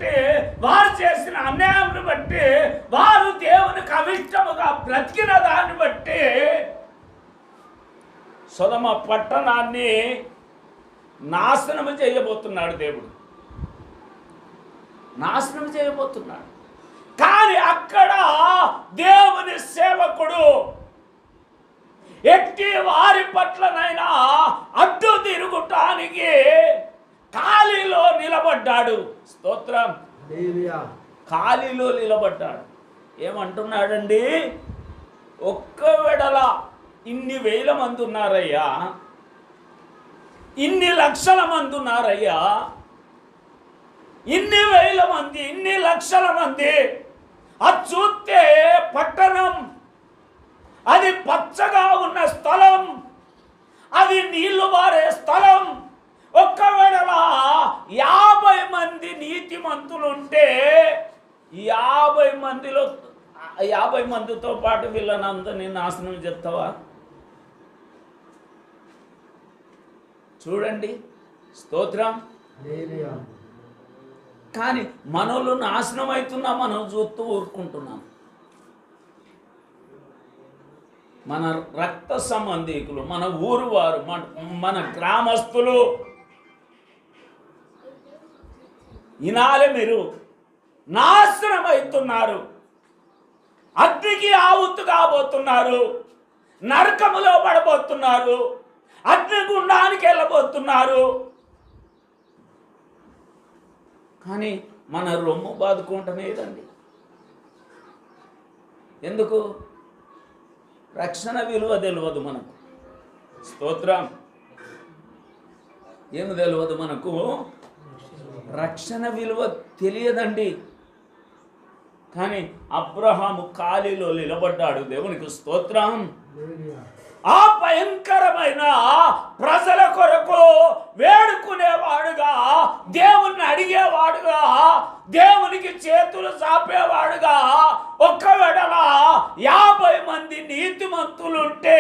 బట్టి, వారు చేసిన అన్యాయాన్ని బట్టి, వారు దేవునికి అవిష్టముగా బ్రతికిన దాన్ని బట్టి సొదొమ పట్టణాన్ని నాశనం చేయబోతున్నాడు దేవుడు. నాశనం చేయబోతున్నాడు. కానీ అక్కడ దేవుని సేవకుడు ఎట్టి వారి పట్లనైనా అడ్డు తిరుగుటానికి ఖాళీలో నిలబడ్డాడు. స్తోత్రం. ఖాళీలో నిలబడ్డాడు. ఏమంటున్నాడండి? ఒక్క వెడల ఇన్ని వేల మంది ఉన్నారయ్యా, ఇన్ని లక్షల మంది ఉన్నారయ్యా, ఇన్ని వేల మంది, ఇన్ని లక్షల మంది. అది చూస్తే పట్టణం, అది పచ్చగా ఉన్న స్థలం, అది నీళ్లు బారే స్థలం. ఒక్కవేళ 50 మంది నీతిమంతులు ఉంటే 50 మందితో పాటు వీళ్ళని అందరినీ నాశనం చేస్తావా? చూడండి. స్తోత్రం. కానీ మనోళ్ళు నాశనం అవుతున్నా మనం చూస్తూ ఊరుకుంటున్నాం. మన రక్త సంబంధికులు, మన ఊరు వారు, మన గ్రామస్తులు ఇనాలే మీరు నాశనం అవుతున్నారు. అగ్నికి ఆవుతు కాబోతున్నారు, నరకములో పడబోతున్నారు, అగ్నిగుండానికి వెళ్ళబోతున్నారు. కానీ మన రొమ్ము బాదుకుంటమేదండి. ఎందుకు? రక్షణ విలువ తెలియదు మనకు. స్తోత్రం. ఏమి తెలియదు మనకు? రక్షణ విలువ తెలియదండి. కానీ అబ్రహాము ఖాళీలో నిలబడ్డాడు. దేవునికి స్తోత్రం. ఆ భయంకరమైన ప్రజల కొరకు వేడుకునేవాడుగా, దేవుణ్ణి అడిగేవాడుగా, దేవునికి చేతులు చాపేవాడుగా, ఒక్కవేళ 50 మంది నీతిమంతులుంటే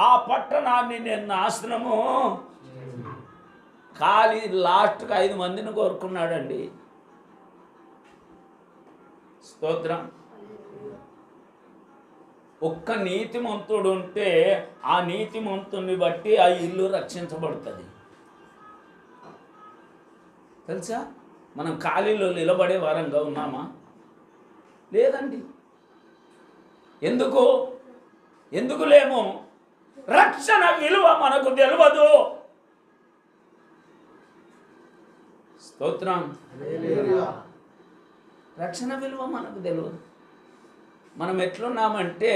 ఆ పట్టణాన్ని నేను నాశనము ఖాళీ లాస్ట్కి 5 మందిని కోరుకున్నాడండి. స్తోత్రం. ఒక్క నీతిమంతుడు ఉంటే ఆ నీతిమంతుని బట్టి ఆ ఇల్లు రక్షించబడుతుంది. తెలుసా? మనం ఖాళీలో నిలబడే వారంగా ఉన్నామా? లేదండి. ఎందుకు లేము? రక్షణ విలువ మనకు తెలియదు. స్తోత్రం. రక్షణ విలువ మనకు తెలియదు. మనం ఎట్లున్నామంటే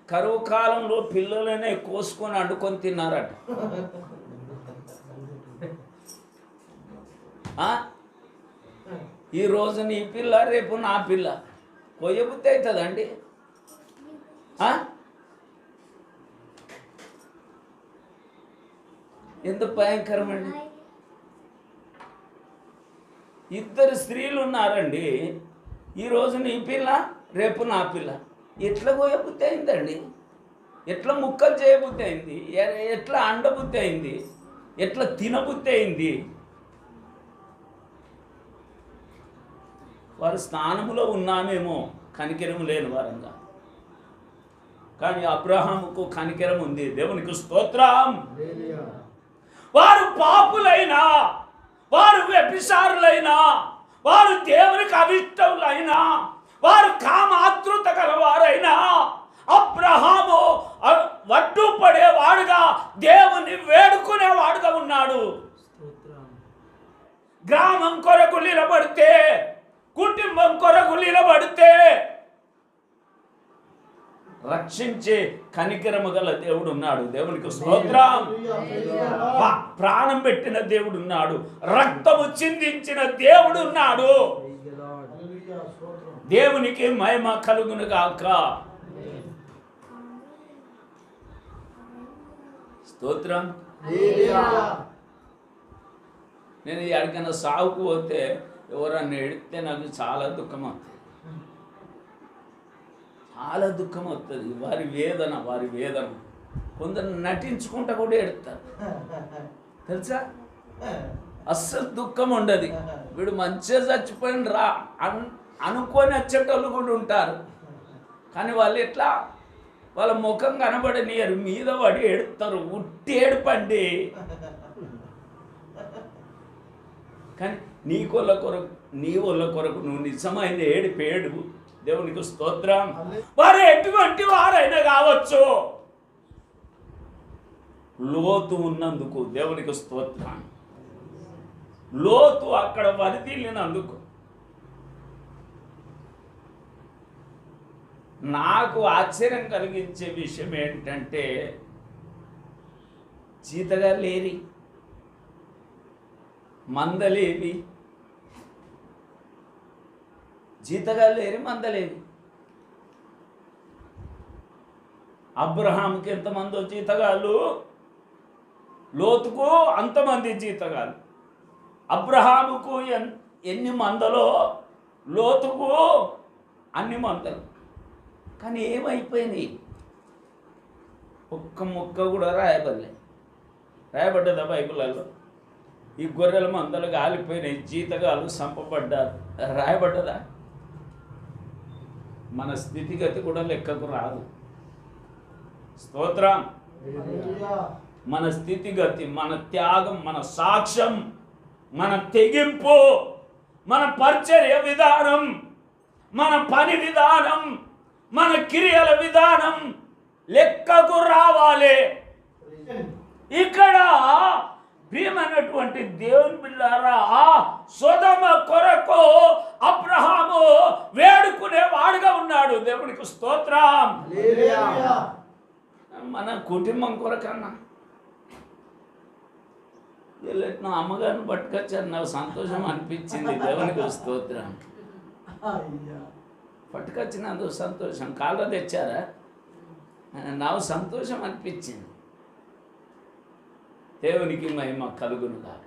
కరువు కాలంలో పిల్లలనే కోసుకొని వండుకొని తిన్నారట. ఈరోజు నీ పిల్ల, రేపు నా పిల్ల. కొయ్యబుద్ధి అవుతుందండి. ఎంత భయంకరమండి. 2 స్త్రీలు ఉన్నారండి. ఈరోజు నీ పిల్ల, రేపు నా పిల్ల. ఎట్లా కోయబుద్ధి అయిందండి? ఎట్లా ముక్కలు చేయబుద్ధి అయింది? ఎట్లా అండబుద్ధి అయింది? ఎట్లా తినబుద్ధి అయింది? వారు స్నానములో ఉన్నామేమో కనికెరము లేని వారంగా, కానీ అబ్రహాముకు కనికెరం ఉంది. దేవునికి స్తోత్రం. వారు పాపులైనా, వారు వ్యభిచారులైనా, వారు దేవునికి అవిష్టములైనా, వారు కామాతృత గలవారైనా అబ్రహాము వడ్డు పడేవాడుగా, దేవుని వేడుకునేవాడుగా ఉన్నాడు. గ్రామం కొరకు నిలబడితే, కుటుంబం కొరకు నిలబడితే రక్షించే కనికరము గల దేవుడు ఉన్నాడు. దేవునికి స్తోత్రం. ప్రాణం పెట్టిన దేవుడు ఉన్నాడు. రక్తము చిందించిన దేవుడు ఉన్నాడు. దేవునికి మహిమ కలుగును గాక. స్తోత్రం. నేను ఎక్కడికైనా సాగుకు పోతే ఎవరన్నా ఎడితే నాకు చాలా దుఃఖం అవుతుంది. చాలా దుఃఖం వస్తుంది. వారి వేదన. కొందరు నటించుకుంటా కూడా ఎడతారు. తెలుసా? అస్సలు దుఃఖం ఉండదు. వీడు మంచిగా చచ్చిపోయిన రా అనుకొని వచ్చేటోళ్ళు కూడా ఉంటారు. కానీ వాళ్ళు ఎట్లా, వాళ్ళ ముఖం కనబడనియరు, మీద పడి ఏడుస్తారు. ఉట్టి ఏడుపండి. కానీ నీ వాళ్ళ కొరకు నువ్వు నిజమైన ఏడుపేడు. దేవునికి స్తోత్రం. వారు ఎటువంటి వారైనా కావచ్చు, లోతు ఉన్నందుకు దేవునికి స్తోత్రం. లోతు అక్కడ వరిదిల్లినందుకు నాకు ఆశ్చర్యం కలిగించే విషయం ఏంటంటే, జీతగా లేరి, మందలేవి, జీతగా లేరి మందలేవి. అబ్రహాంకి ఎంతమందో జీతగాళ్ళు, లోతుకు అంతమంది జీతగాళ్ళు. అబ్రహాముకు ఎన్ని మందలో, లోతుకు అన్ని మందలు. కానీ ఏమైపోయినాయి? ఒక్క ముక్క కూడా రాయబడ్డదా బైబిల్లో? ఈ గొర్రెల మందలు కాలిపోయినాయి, జీతగాళ్ళు సంపబడ్డారు, రాయబడ్డదా? మన స్థితిగతి కూడా లెక్కకు రాదు. స్తోత్రం. మన స్థితిగతి, మన త్యాగం, మన సాక్ష్యం, మన తెగింపు, మన పరిచర్య విధానం, మన పని విధానం, మన క్రియల విధానం లెక్కకు రావాలి. ఇక్కడ ప్రియమైనటువంటి దేవుని బిడ్డలారా, సొదొమ కొరకు అబ్రహాము వేడుకునేవాడుగా ఉన్నాడు. దేవునికి స్తోత్రం. మన కుటుంబం కొరకన్నా వీళ్ళెట్నో అమ్మగారిని పట్టుకొచ్చారు, నాకు సంతోషం అనిపించింది. దేవునికి స్తోత్రం. పట్టుకొచ్చినందుకు సంతోషం. కాళ్ళ తెచ్చారా? నాకు సంతోషం అనిపించింది. దేవునికి మహిమ కలుగును గాక.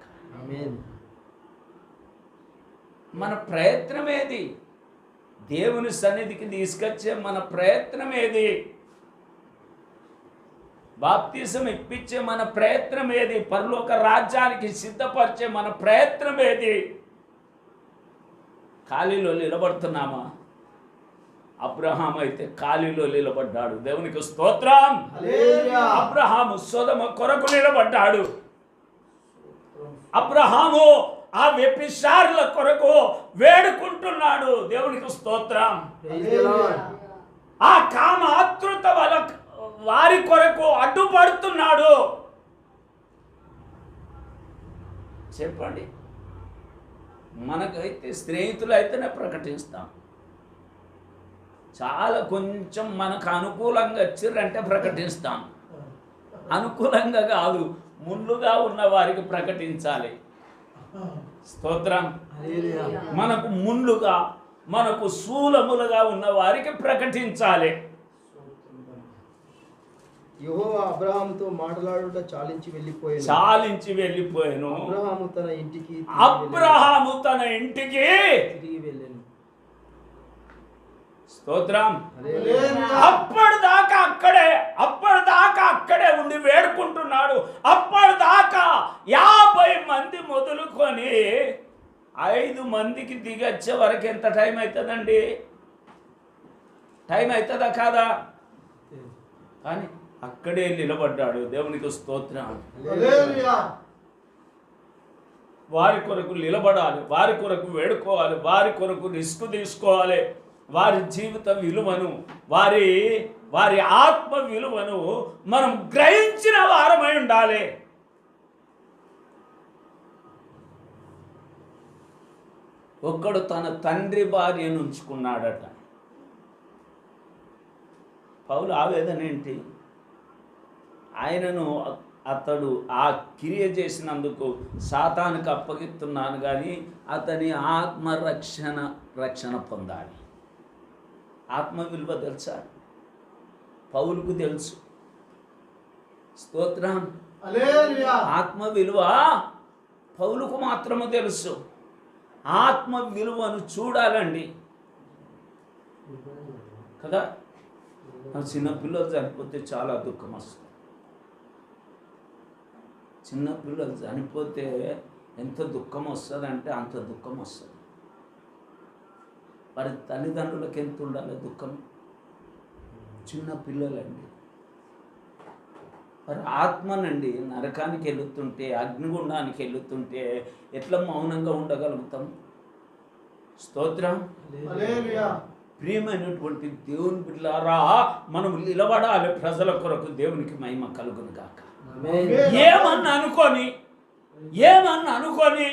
మన ప్రయత్నమేది? దేవుని సన్నిధికి తీసుకొచ్చే మన ప్రయత్నమేది? బాప్తిసం ఇప్పించే మన ప్రయత్నమేది? పరలోక రాజ్యానికి సిద్ధపరిచే మన ప్రయత్నమేది? ఖాళీలో నిలబడుతున్నామా? అబ్రహాం అయితే ఖాళీలో నిలబడ్డాడు. దేవునికి స్తోత్రం. అబ్రహాము సొదొమ కొరకు నిలబడ్డాడు. అబ్రహాము ఆ వ్యభిచారుల కొరకు వేడుకుంటున్నాడు. దేవునికి స్తోత్రం. ఆ కామ ఆతృత వారి కొరకు అడ్డుపడుతున్నాడు. చెప్పండి, మనకైతే స్నేహితులు అయితేనే ప్రకటిస్తాం. చాలా కొంచెం మనకు అనుకూలంగా వచ్చిర్రంటే ప్రకటిస్తాం. అనుకూలంగా కాదు, ముందుగా ఉన్న వారికి ప్రకటించాలి. స్తోత్రం. మనకు ముందుగా, మనకు శూలములుగా ఉన్న వారికి ప్రకటించాలి. యెహోవా అబ్రహాముతో మాట్లాడుట చాలించి వెళ్ళిపోయాను. అబ్రహాము తన ఇంటికి తిరిగి వెళ్ళాను. స్తోత్రం. అప్పటిదాకా అక్కడే ఉండి వేడుకుంటున్నాడు. అప్పటిదాకా 50 మంది మొదలుకొని 5 మందికి దిగొచ్చే వరకు ఎంత టైం అవుతుందండి? టైం అవుతుందా కాదా? కానీ అక్కడే నిలబడ్డాడు. దేవునికి స్తోత్రం. వారి కొరకు నిలబడాలి, వారి కొరకు వేడుకోవాలి, వారి కొరకు రిస్క్ తీసుకోవాలి. వారి జీవిత విలువను, వారి ఆత్మ విలువను మనం గ్రహించిన వారమై ఉండాలి. ఒక్కడు తన తండ్రి భార్యను ఉంచుకున్నాడట. పౌలు ఆవేదన ఏంటి? ఆయనను అతడు ఆ క్రియ చేసినందుకు సాతానుకు అప్పగిస్తున్నాను, కానీ అతని రక్షణ పొందాలి. ఆత్మ విలువ తెలుసా? పౌలుకు తెలుసు. స్తోత్రం. ఆత్మ విలువ పౌలుకు మాత్రమే తెలుసు. ఆత్మ విలువను చూడాలండి కదా. చిన్నపిల్లలు చనిపోతే చాలా దుఃఖం వస్తుంది. చిన్నపిల్లలు చనిపోతే ఎంత దుఃఖం వస్తుంది అంటే అంత దుఃఖం వస్తుంది. వారి తల్లిదండ్రులకు ఎంత ఉండాలి దుఃఖం. చిన్న పిల్లలండి, వారి ఆత్మనండి నరకానికి వెళుతుంటే, అగ్నిగుండానికి వెళుతుంటే ఎట్లా మౌనంగా ఉండగలుగుతాం? స్తోత్రం. ప్రియమైనటువంటి దేవుని బిడ్డలారా, మనం నిలబడాలి ప్రజల కొరకు. దేవునికి మహిమ కలుగును గాక. ఏమన్నా అనుకొని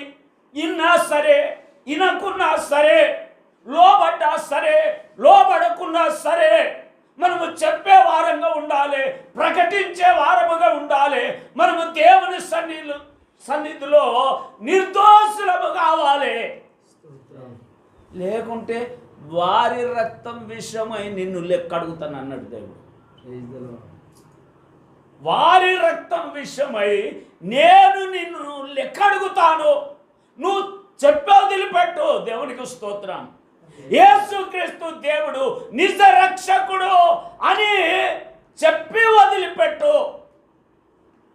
ఇన్నా సరే, ఇనకున్నా సరే, లోబడ్డా సరే, లోబడకున్నా సరే, మనము చెప్పే వారంగా ఉండాలి, ప్రకటించే వారముగా ఉండాలి. మనము దేవుని సన్నిధిలో నిర్దోషులము కావాలి. లేకుంటే వారి రక్తం విషయమై నిన్ను లెక్కడుగుతాను అన్నాడు దేవుడు. వారి రక్తం విషయమై నేను నిన్ను లెక్కడుగుతాను. నువ్వు చెప్పే వదిలిపెట్టు. దేవునికి స్తోత్రం. యేసుక్రీస్తు దేవుడు నిజ రక్షకుడు అని చెప్పి వదిలిపెట్టు,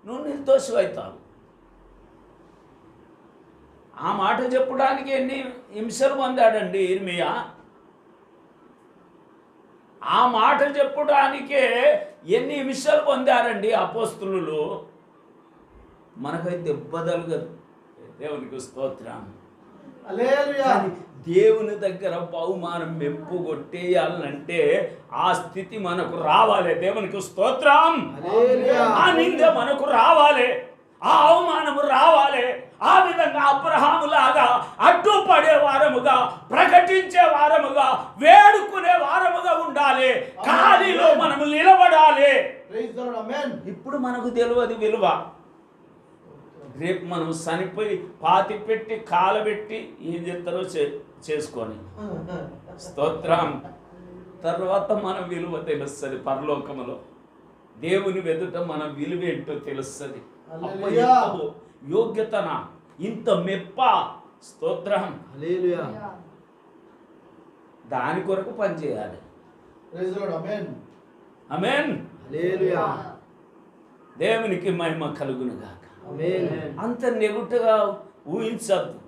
నువ్వు నిర్దోషి అవుతావు. ఆ మాట చెప్పడానికి ఎన్ని హింసలు పొందాడండి ఇర్మియా. ఆ మాట చెప్పడానికే ఎన్ని హింసలు పొందారండి అపోస్తులు. మనకైతే దెబ్బ తలగదు. దేవునికి స్తోత్రం. దేవుని దగ్గర బహుమానం మెప్పు కొట్టేయాలంటే ఆ స్థితి మనకు రావాలి. దేవునికి స్తోత్రం. ఆ నింద మనకు రావాలి, ఆ అవమానము రావాలి. ఆ విధంగా అబ్రహాము లాగా అడ్డుపడే వారముగా, ప్రకటించే వారముగా, వేడుకునే వారముగా ఉండాలి. ఖాళీలో మనము నిలబడాలి. ఇప్పుడు మనకు తెలియదు విలువ. రేపు మనం చనిపోయి పాతి పెట్టి కాలబెట్టి ఏం చేస్తారో చేసుకొని, స్తోత్రం. తర్వాత మన విలువ తెలుస్తుంది. పరలోకములో దేవుని వెదుట మన విలువ ఏంటో తెలుస్తుంది. యోగ్యతన ఇంత మెప్ప. స్తోత్రం. దాని కొరకు పనిచేయాలి. ఆమేన్. దేవునికి మహిమ కలుగును గాక. అంత నెగుటగా ఊహించద్దు.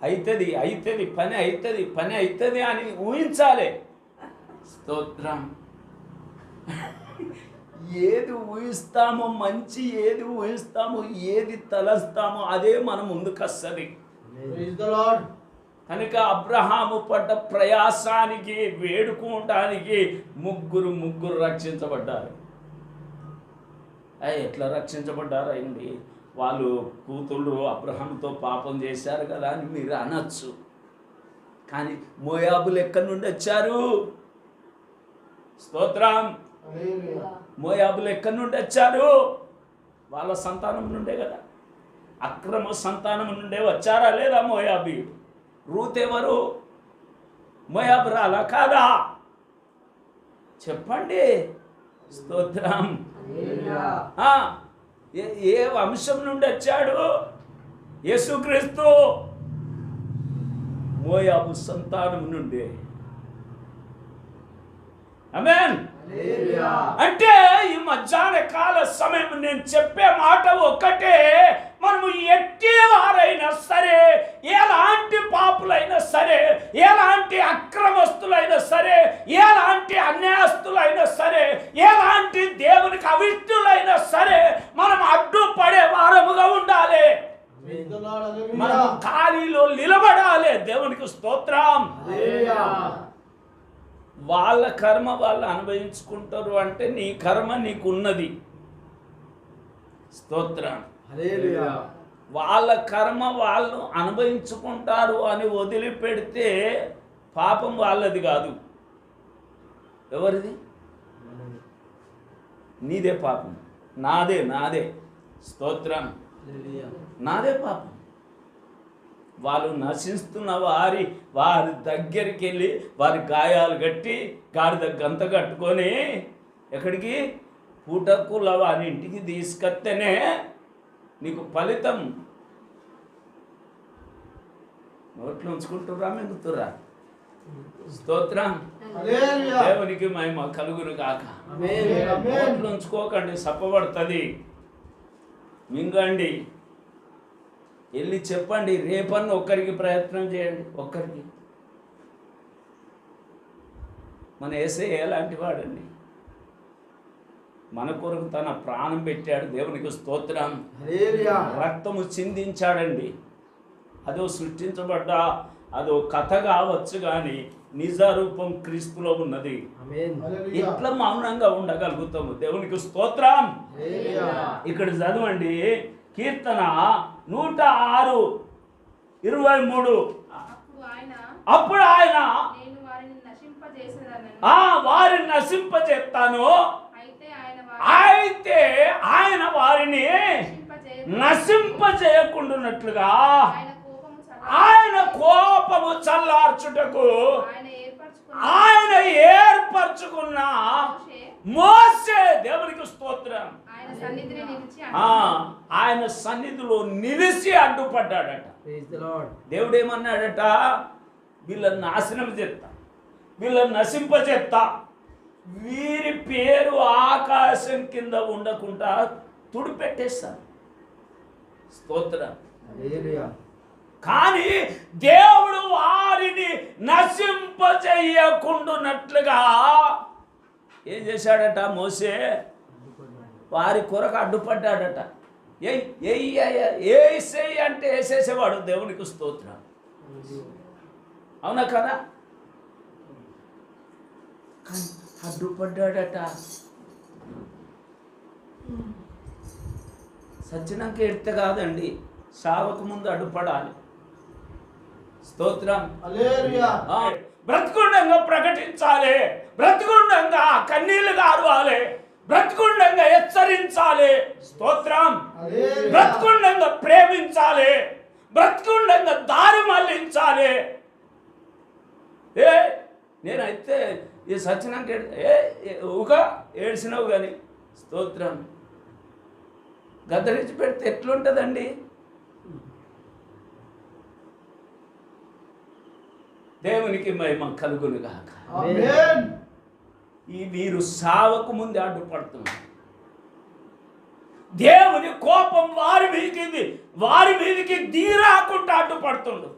అవుతుంది పని అవుతుంది అని ఊహించాలి. స్తోత్రం. ఏది ఊహిస్తామో, మంచి ఏది ఊహిస్తామో, ఏది తలస్తామో అదే మన ముందుకు వస్తుంది. కనుక అబ్రహాము పడ్డ ప్రయాసానికి, వేడుకోవటానికి ముగ్గురు రక్షించబడ్డారు. ఎట్లా రక్షించబడ్డారు అయింది? వాళ్ళు కూతుళ్ళు అబ్రహాముతో పాపం చేశారు కదా అని మీరు అనొచ్చు. కానీ మోయాబులు ఎక్కడి నుండి వచ్చారు? స్తోత్రం. మోయాబులు ఎక్కడి నుండి వచ్చారు? వాళ్ళ సంతానం నుండే కదా, అక్రమ సంతానం నుండే వచ్చారా లేదా మోయాబీ? రూత్ ఎవరు? మోయాబురాలా కాదా? చెప్పండి. స్తోత్రం. ఏ వంశం నుండి వచ్చాడు? యేసుక్రీస్తు మోయాబు సంతానం నుండి. ఆమేన్. అంటే ఈ మధ్యాహ్న కాల సమయం నేను చెప్పే మాట ఒక్కటే. మనము ఎట్టి వారైనా సరే, ఎలాంటి పాపులైనా సరే, ఎలాంటి అక్రమస్తులైనా సరే, ఎలాంటి అన్యాయస్తులైనా సరే, ఎలాంటి దేవునికి అవిష్టులైనా సరే, మనం అడ్డుపడే వారముగా ఉండాలి. మనం ఖాళీలో నిలబడాలి. దేవునికి స్తోత్రం. వాళ్ళ కర్మ వాళ్ళు అనుభవించుకుంటారు అంటే నీ కర్మ నీకున్నది. స్తోత్రం. వాళ్ళ కర్మ వాళ్ళు అనుభవించుకుంటారు అని వదిలిపెడితే పాపం వాళ్ళది కాదు. ఎవరిది? నీదే పాపం. నాదే. స్తోత్రం. నాదే పాపం. వాళ్ళు నశిస్తున్న వారి దగ్గరికి వెళ్ళి వారి గాయాలు కట్టి గాడిద గంత కట్టుకొని ఎక్కడికి పూటకుల వారి ఇంటికి తీసుకొస్తేనే నీకు ఫలితం. నోట్లు ఉంచుకుంటురా, మింగుతురా. స్తోత్రం. దేవునికి మహిమ కలుగును గాక. నోట్లు ఉంచుకోకండి, సప్పబడుతుంది. మింగండి. వెళ్ళి చెప్పండి, రేపన్న ఒక్కరికి ప్రయత్నం చేయండి. ఒక్కరికి. మన యేసయ్య ఎలాంటి వాడండి? మన కొరకు తన ప్రాణం పెట్టాడు. దేవునికి స్తోత్రం. రక్తము చిందించాడండి. అదో సృష్టించబడ్డ అదో కథ కావచ్చు, కానీ నిజ రూపం క్రీస్తులో ఉన్నది. ఇట్లా మౌనంగా ఉండగలుగుతాము. దేవునికి స్తోత్రం. ఇక్కడ చదవండి, కీర్తన 106:23. అప్పుడు ఆయన వారిని నశింపజేస్తాను, అయితే ఆయన వారిని నశింపజేయకుండానట్లుగా ఆయన కోపము చల్లార్చుటకు ఆయన ఏర్పరచుకున్న మోషే. దేవునికి స్తోత్రం. ఆయన సన్నిధిలో నిలిచి అడ్డుపడ్డాడట. దేవుడు ఏమన్నాడట? వీళ్ళని నాశనం చేస్తా, వీళ్ళని నశింపజేస్తా, వీరి పేరు ఆకాశం కింద ఉండకుండా తుడిపెట్టేస్తాను. స్తోత్రం. కానీ దేవుడు వారిని నశింపజేయకుండానట్లుగా ఏం చేశాడట? మోసే వారి కొరకు అడ్డుపడ్డాడట. ఏసేయి అంటే వేసేసేవాడు. దేవునికి స్తోత్రం. అవునా కదా? అడ్డుపడ్డాడట. సచ్చినాక ఎడితే కాదండి, సావకు ముందు అడ్డుపడాలి. స్తోత్రం. బ్రతుకుండంగా ప్రకటించాలి, బ్రతుకుండంగా కన్నీళ్లు గారవాలి, బ్రతుకుండంగా హెచ్చరించాలి. స్తోత్రం. బ్రతుకుండంగా ప్రేమించాలి, బ్రతుకుండంగా దారి మళ్లించాలి. నేనైతే ఈ సచ్చినాక ఊక ఏడ్చినావు కానీ స్తోత్రం గద్దరించి పెడితే ఎట్లుంటుందండి? దేవునికి మహిమ కలుగును గాక. ఈ మీరు సావకు ముందు అడ్డుపడుతున్నారు. దేవుని కోపం వారి మీదకి దీరాకుండా అడ్డుపడుతుండు.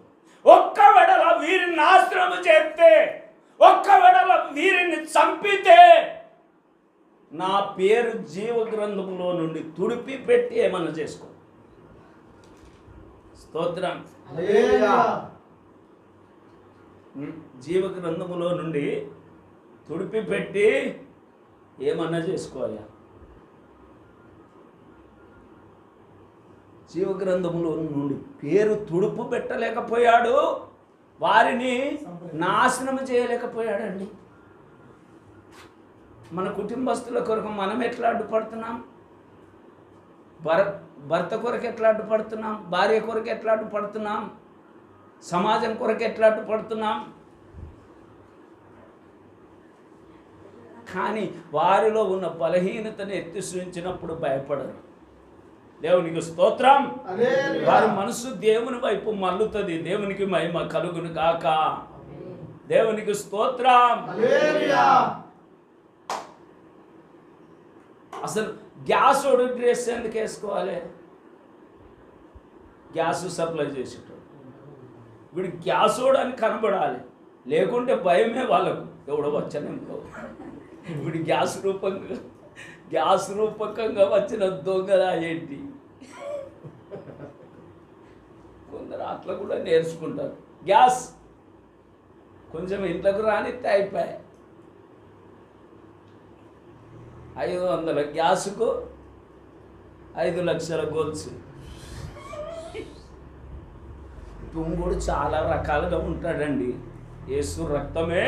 ఒక్క వెడల వీరిని నాశనం చేస్తే, ఒక్క వెడల వీరిని చంపితే నా పేరు జీవ గ్రంథంలో నుండి తుడిపి పెట్టి ఏమన్నా చేసుకో. స్తోత్రం. జీవ గ్రంథములో నుండి తుడిపి పెట్టి ఏమన్నా చేసుకోవాలి. జీవ గ్రంథములో నుండి పేరు తుడుపు పెట్టలేకపోయాడు, వారిని నాశనం చేయలేకపోయాడండి. మన కుటుంబస్తుల కొరకు మనం ఎట్లా అడ్డుపడుతున్నాం? భర్త కొరకు ఎట్లా అడ్డుపడుతున్నాం? భార్య కొరకు ఎట్లా అడ్డుపడుతున్నాం? సమాజం కొరకు ఎట్లా అడ్డుపడుతున్నాం? కానీ వారిలో ఉన్న బలహీనతను ఎత్తి చూపించినప్పుడు భయపడరు. దేవునికి స్తోత్రం. వారి మనసు దేవుని వైపు మల్లుతుంది. దేవునికి మహిమ కలుగును గాక. దేవునికి స్తోత్రం. అసలు గ్యాస్ డ్రెస్ ఎందుకు వేసుకోవాలి? గ్యాస్ సప్లై చేసేటోడు వీడు గ్యాసోడు అని కనబడాలి, లేకుంటే భయమే వాళ్ళకు. ఎవడో వచ్చానేమో వీడు గ్యాస్ రూపకంగా వచ్చిన దొంగలా ఏంటి? కొందరు అట్లా కూడా నేర్చుకుంటారు. గ్యాస్ కొంచెం ఇంట్లోకి రానిస్తే అయిపోయాయి. 500 గ్యాసుకు 5 లక్షల గోల్స్. తుంగుడు చాలా రకాలుగా ఉంటాడండి. యేసు రక్తమే.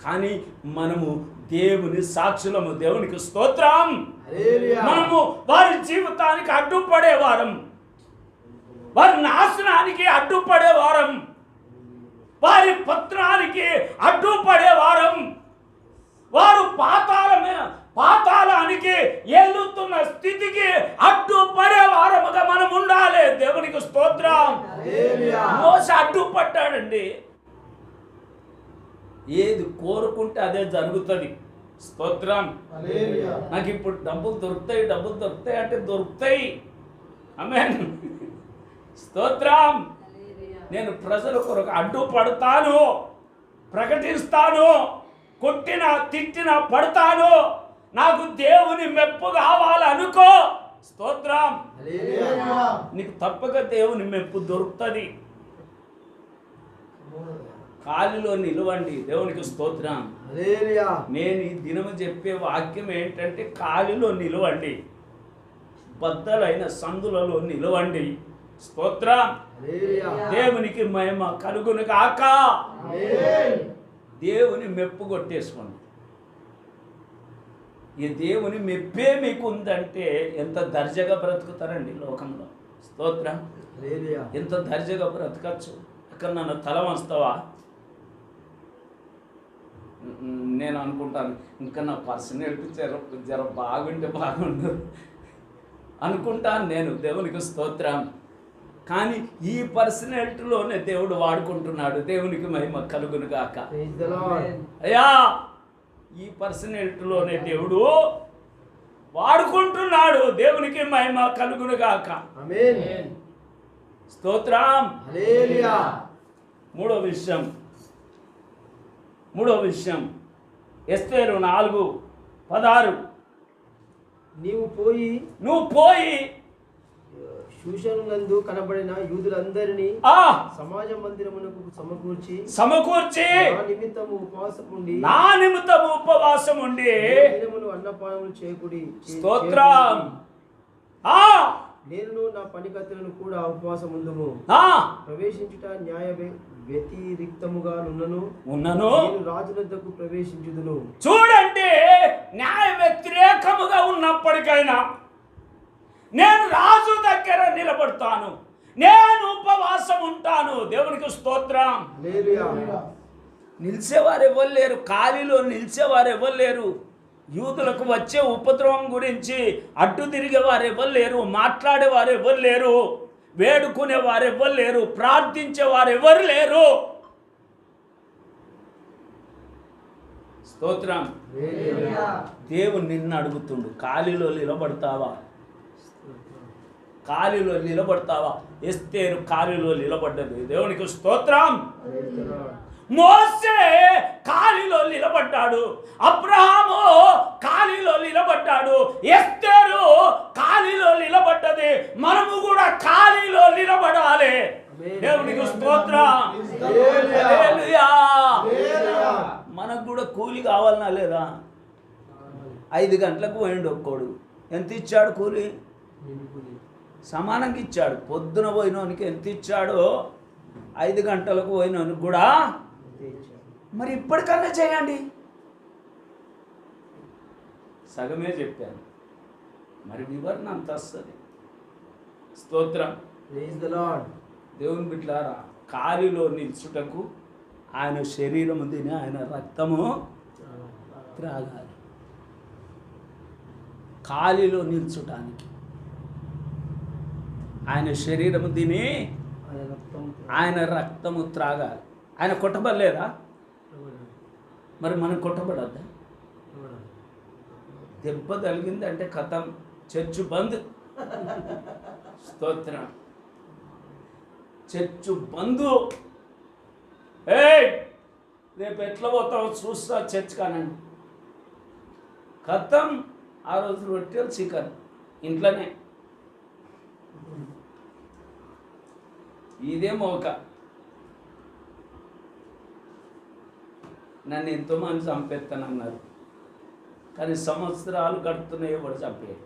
కానీ మనము దేవుని సాక్షులము. దేవునికి స్తోత్రం. మనము వారి జీవితానికి అడ్డుపడేవారం, వారి నాశనానికి అడ్డుపడేవారం, వారి పత్రానికి అడ్డుపడేవారం, వారు పాతాళానికి ఎల్లుతున్న స్థితికి అడ్డుపడే వారముగా మనం ఉండాలి. దేవునికి స్తోత్రం. మోసే అడ్డుపడ్డాడండి. ఏది కోరుకుంటే అదే జరుగుతుంది. స్తోత్రం. నాకు ఇప్పుడు డబ్బులు దొరుకుతాయి అంటే దొరుకుతాయి. ఆమేన్. స్తోత్రం. నేను ప్రజల కొరకు అడ్డుపడతాను, ప్రకటిస్తాను, కొట్టిన తిట్టిన పడతాను. నాకు దేవుని మెప్పు కావాలనుకో. స్తోత్రం. నీకు తప్పక దేవుని మెప్పు దొరుకుతుంది. కాలిలో నిలవండి. దేవునికి స్తోత్రం. నేను ఈ దినము చెప్పే వాక్యం ఏంటంటే కాలిలో నిలవండి, బద్దలైన సందులలో నిలవండి. స్తోత్రం. దేవునికి మహిమ కలుగును గాక. దేవుని మెప్పు కొట్టేసుకోండి. ఈ దేవుని మెప్పే మీకు ఉందంటే ఎంత దర్జాగా బ్రతుకుతారండి లోకంలో. స్తోత్రం. ఎంత దర్జాగా బ్రతకచ్చు. అక్కడ నన్ను తల వంచుతావా? నేను అనుకుంటాను ఇంకా నా పర్సనాలిటీ జర బాగుంటే బాగుండు అనుకుంటాను నేను. దేవునికి స్తోత్రం. కానీ ఈ పర్సనాలిటీలోనే దేవుడు వాడుకుంటున్నాడు. దేవునికి మహిమ కలుగును గాక. అయ్యా, ఈ పర్సనాలిటీలోనే దేవుడు వాడుకుంటున్నాడు. దేవునికి మహిమ కలుగును గాక. స్తోత్రం. మూడో విషయం ఎస్తేరు 4:16. నువ్వు పోయి షూషనునందు కనబడిన యూదులందరినీ సమాజ మందిరమునకు సమకూర్చి నా నిమిత్తము ఉపవాసం ఉండి అన్నపానములు చేయకుడి. స్తోత్రం. నేను నా పనికత్తులను కూడా ఉపవాసం ఉందుము. ప్రవేశించుట న్యాయ వ్యతిరిక్తముగా ఉన్నను రాజునద్దకు ప్రవేశించుదును. చూడండి, న్యాయ వ్యతిరేకముగా ఉన్నప్పటికైనా నేను రాజు దగ్గర నిలబడతాను, నేను ఉపవాసం ఉంటాను. దేవునికి స్తోత్రం. నిలిచేవారు ఎవరు లేరు, ఖాళీలో నిలిచేవారు ఎవరు లేరు. యూదులకు వచ్చే ఉపద్రవం గురించి అడ్డు తిరిగేవారు ఎవరు లేరు, మాట్లాడేవారు ఎవరు లేరు, వేడుకునేవారు ఎవరు లేరు, ప్రార్థించేవారు ఎవరు లేరు. స్తోత్రం. దేవుడు నిన్ను అడుగుతుండు, ఖాళీలో నిలబడతావా? ఖాళీలో నిలబడతావా? ఎస్తేరు ఖాళీలో నిలబడ్డది. దేవునికి స్తోత్రం. మోసే ఖాళీలో నిలబడ్డాడు, అబ్రహాము ఖాళీలో నిలబడ్డాడు, ఎస్తేరు ఖాళీలో నిలబడ్డది. మనము కూడా ఖాళీలో నిలబడాలి. దేవునికి స్తోత్రం. హల్లెలూయా. మనకు కూడా కూలి కావాలనా లేదా? 5 గంటలకు పోయిండు ఒక్కోడు. ఎంత ఇచ్చాడు కూలి? సమానంగా ఇచ్చాడు. పొద్దున పోయినోనికి ఎంత ఇచ్చాడో 5 గంటలకు పోయినోనికి కూడా. మరి ఇప్పటికన్నా చేయండి. సగమే చెప్పాను, మరి వివరణ అంత వస్తుంది. స్తోత్రం. దేవుని బిడ్డలారా, కాలిలో నిల్చుటకు ఆయన శరీరము తిని ఆయన రక్తము త్రాగాలి. కాలిలో నిల్చుటానికి ఆయన శరీరము తిని ఆయన రక్తము త్రాగాలి. ఆయన కొట్టబడలేదా? మరి మనం కొట్టబడద్దా? దెబ్బ తగిలిందంటే కథం, చర్చు బంద్. స్తోత్రం. చర్చు బంధు. రేపు ఎట్లా పోతావు చూస్తా చర్చ్ కానండి. కథం. ఆ రోజు రొట్టెలు చికెన్ ఇంట్లోనే. ఇదే మోక. నన్ను ఎంతోమంది చంపేస్తానన్నారు, కానీ సంవత్సరాలు గడుపుతున్నాయో వాడు చంపేయాడు.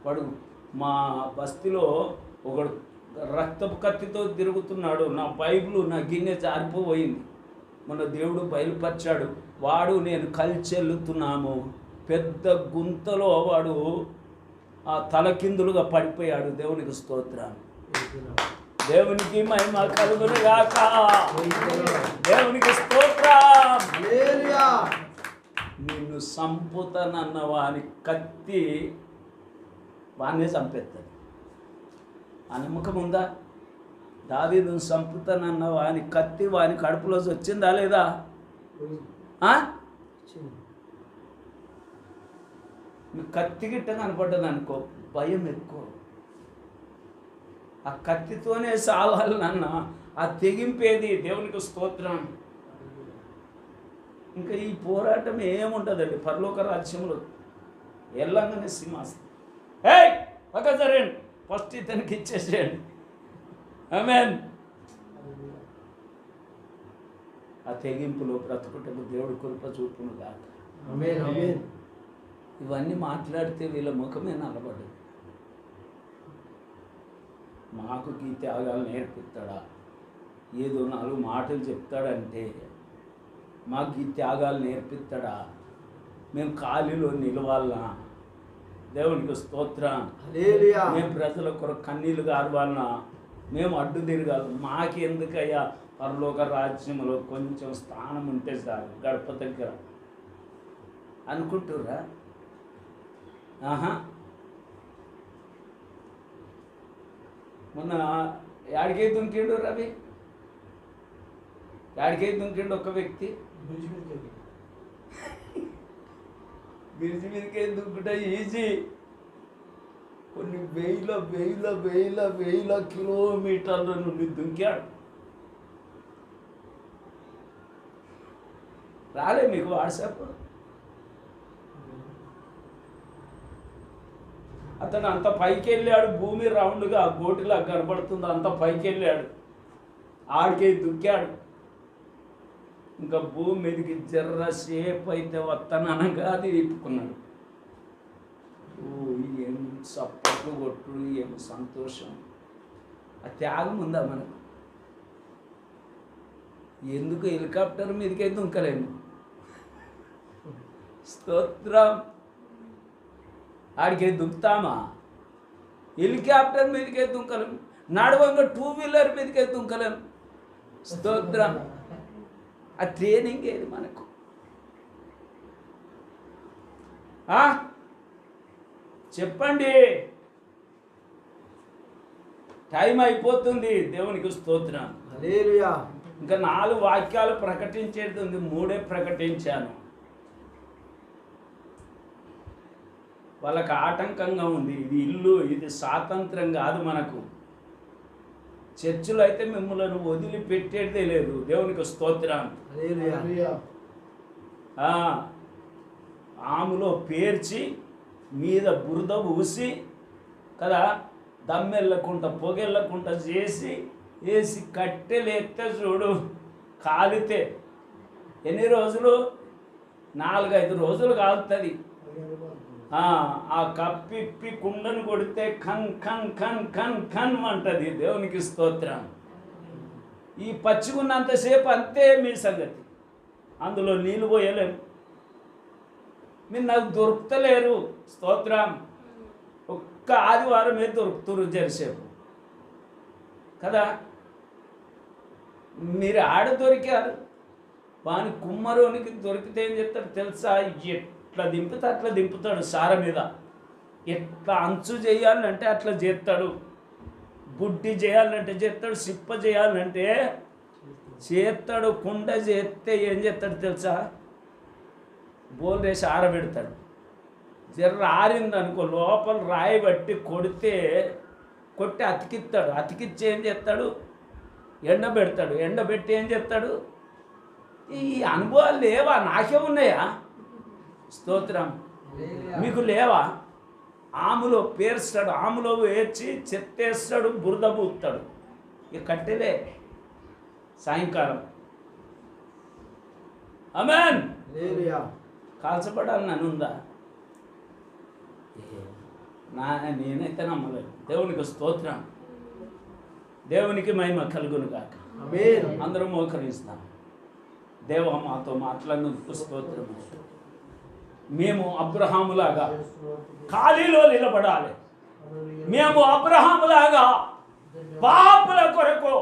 వాడు మా బస్తీలో ఒకడు రక్తపు కత్తితో తిరుగుతున్నాడు. నా బైబిల్, నా గిన్నె జారిపోయింది. మన దేవుడు బయలుపరిచాడు. వాడు నేను కలిచెల్లుతున్నాము. పెద్ద గుంతలో వాడు ఆ తలకిందులుగా పడిపోయాడు. దేవునికి స్తోత్రం. దేవునికి మహిమ కలుగును గాక. దేవునికి స్తోత్రం. నిన్ను సంపుతనన్న వాని కత్తి వాన్నే చంపేస్తుంది. ఆ నమ్మకం ఉందా? దావీదును సంపుతానన్న వాని కత్తి వాని కడుపులో వచ్చిందా లేదా? మీ కత్తి గిట్ట కనపడ్డది అనుకో, భయం ఎక్కువ. ఆ కత్తితోనే సావాలి నాన్న. ఆ తెగింపేది. దేవునికి స్తోత్రం. ఇంకా ఈ పోరాటం ఏముంటుందండి పరలోక రాజ్యంలో. ఎల్లంగానే సింహాసనం. ఏయ్ పక్క సరేండి, ఫస్ట్ ఇతనికి ఇచ్చేసేయండి. ఆమేన్. ఆ తెగింపులో బ్రతుకుటకు దేవుడు కృప చూపును గాక. ఆమేన్. ఆమేన్. ఇవన్నీ మాట్లాడితే వీళ్ళ ముఖమే నలబడదు. మాకు ఈ త్యాగాలు నేర్పిస్తాడా? ఏదో 4 మాటలు చెప్తాడంటే మాకు ఈ త్యాగాలు నేర్పిస్తాడా? మేము ఖాళీలో నిలవాలనా? దేవునికి స్తోత్రం. హల్లెలూయా. మేము ప్రజల కొరకు కన్నీళ్ళు గారవాలనా? మేము అడ్డు తిరగాలి. మాకెందుకయ్యా పరలోక రాజ్యంలో కొంచెం స్థానం ఉంటే చాలు గడప దగ్గర అనుకుంటుర్రా? ఆహా. మొన్న యాడికే దుంకిండు రవి? యాడికే దుంకిండు ఒక వ్యక్తి? బ్రిడ్జి మీదకే దుంకుట ఈజీ. కొన్ని వేల కిలోమీటర్ల నుండి దుంకాడు. రాలే మీకు వాట్సాప్? అతను అంత పైకి వెళ్ళాడు. భూమి రౌండ్గా గోటిలా కనబడుతుంది. అంత పైకి వెళ్ళాడు. ఆడికే దుక్కాడు. ఇంకా భూమి మీదకి జర్ర సేపు అయితే వస్తాననగా అది విప్పుకున్నాడు. ఓ ఏం సప్పట్లు కొట్టుడు, ఏం సంతోషం. ఆ త్యాగం ఉందా మనకు? ఎందుకు హెలికాప్టర్ మీదకే దుంకలేము? స్తోత్రం. ఆడికే దుంకుతామా? హెలికాప్టర్ మీదకే దుంకలేము. నడవంగా 2 వీలర్ మీదకే దుంకలేము. స్తోత్రం. ఆ ట్రైనింగ్ ఏది మనకు? చెప్పండి. టైం అయిపోతుంది. దేవునికి స్తోత్రం. హల్లెలూయా. ఇంకా 4 వాక్యాలు ప్రకటించేది ఉంది. 3 ప్రకటించాను. వాళ్ళకి ఆటంకంగా ఉంది. ఇది ఇల్లు, ఇది స్వాతంత్రం కాదు మనకు. చర్చిలో అయితే మిమ్మల్ని వదిలిపెట్టేదే లేదు. దేవునికి స్తోత్రం. హల్లెలూయా. ఆములో పేర్చి మీద బురద ఊసి కదా, దమ్మెళ్ళకుండా పొగెళ్ళకుండా చేసి వేసి కట్టెలేస్తే చూడు, కాలితే ఎన్ని రోజులు? 4-5 రోజులు కాలుతుంది. ఆ కప్పిప్పి కుండను కొడితే ఖన్ ఖన్ ఖన్ ఖన్ ఖన్ అంటది. దేవునికి స్తోత్రం. ఈ పచ్చిగున్నంతసేపు అంతే మీ సంగతి. అందులో నీళ్ళు పోయలేము. మీరు నాకు దొరుకుతలేరు. స్తోత్రం. ఒక్క ఆదివారమే దొరుకుతురు జరసేపు కదా. మీరు ఆడ దొరికారు. వాని కుమ్మరోనికి దొరికితే ఏం చెప్తాడు తెలుసా? ఎట్లా దింపుతా అట్లా దింపుతాడు. సార మీద ఎట్లా అంచు చేయాలంటే అట్లా చేస్తాడు. బుడ్డి చేయాలంటే చేస్తాడు. సిప్ప చేయాలంటే చేస్తాడు. కుండ చేస్తే ఏం చేస్తాడు తెలుసా? బోల్ వేసి ఆరబెడతాడు. జర్ర ఆరిందనుకో లోపల రాయి బట్టి కొట్టి అతికిస్తాడు. అతికిచ్చి ఏం చేస్తాడు? ఎండబెడతాడు. ఎండబెట్టి ఏం చేస్తాడు? ఈ అనుభవాలు లేవా? నాకే ఉన్నాయా? స్తోత్రం. మీకు లేవా? ఆములో పేర్స్తాడు. ఆములో వేర్చి చెత్తేస్తాడు. బురద పూస్తాడు. ఇక కట్టెలే సాయంకాలం. ఆమేన్. కాల్చబడాలి నన్ను ఉందా? నేనైతే నమ్మలేదు. దేవునికి స్తోత్రం. దేవునికి మహిమ కలుగును గాక. అందరూ మోకరిస్తాం. దేవ మాతో మాట్లాడినందుకు స్తోత్రం. మేము అబ్రహాములాగా ఖాళీలో నిలబడాలి. మేము అబ్రహాములాగా పాపుల కొరకు